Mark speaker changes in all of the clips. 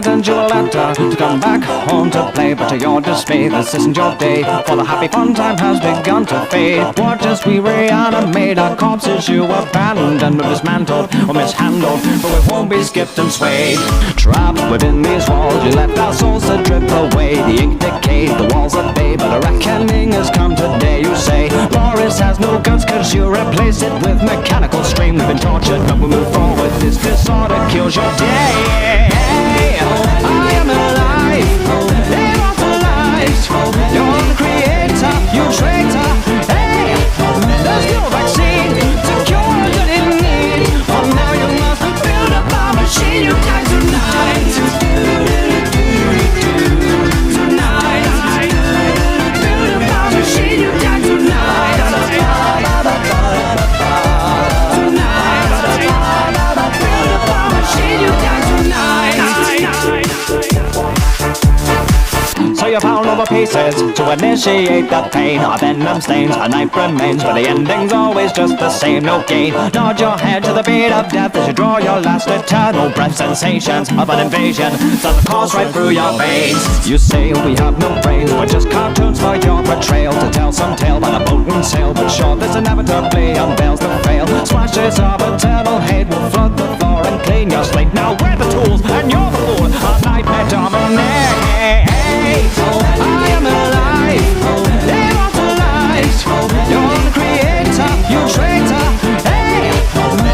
Speaker 1: sent you a letter to come back home to play, but to your dismay, this isn't your day, for the happy fun time has begun to fade. Watch as we reanimate our corpses you abandoned, or dismantled, or mishandled, but we won't be skipped and swayed. Trapped within these walls, you left our souls to drip away. The ink decayed, the walls are bay, but a reckoning has come today. You say Boris has no guts, cause you replace it with mechanical stream. We've been tortured, but we move forward. This disorder kills your day. I am alive, immortalized. You're the creator, you traitor. Hey, there's no vaccine to cure what it needs. For now you must build up a machine. You die tonight. Tonight, build up a machine. You die tonight. Tonight, build up a machine. You die tonight. So you pound over pieces to initiate the pain. Our venom stains, a knife remains, but the ending's always just the same. No gain. Nod your head to the beat of death as you draw your last eternal breath. Sensations of an invasion start to course right through your veins. You say we have no brains, we're just cartoons for your betrayal. To tell some tale by the boat and sail, but sure this inevitably unveils the fail. Slashes of eternal hate will flood the floor and clean your slate. Now we're the tools and you're the fool. Our nightmare dominate. I am alive, immortalized. You're the creator, you traitor. Hey,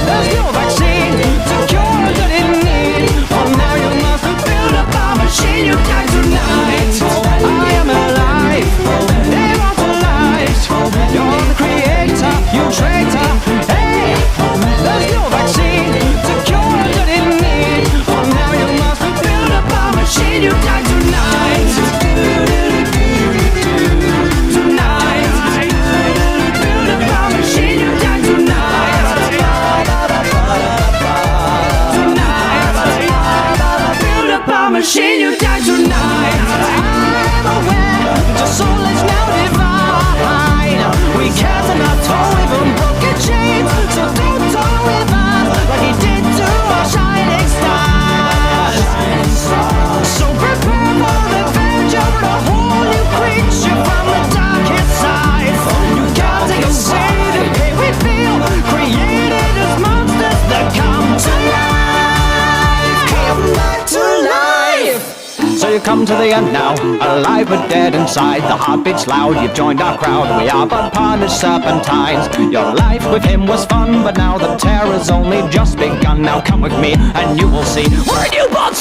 Speaker 1: there's no vaccine to cure what it needs. For now you must build up a machine. You die tonight. I am alive, immortalized. You're the creator, you traitor. Hey, there's no vaccine to cure what it needs. For now you must build up a machine. You die tonight. Machine, you die tonight. I'm aware that your soul is now divine. We can't enough toll, even broken chains. So don't toll with us like he did to our shining stars. So prepare for revenge over a whole new creature from the darkest side. You got to go save the pain we feel, created as monsters that come to life. Come back to life. So you come to the end now, alive but dead inside. The heartbeat's loud, you've joined our crowd. We are but punished serpentines. Your life with him was fun, but now the terror's only just begun. Now come with me and you will see we're newborn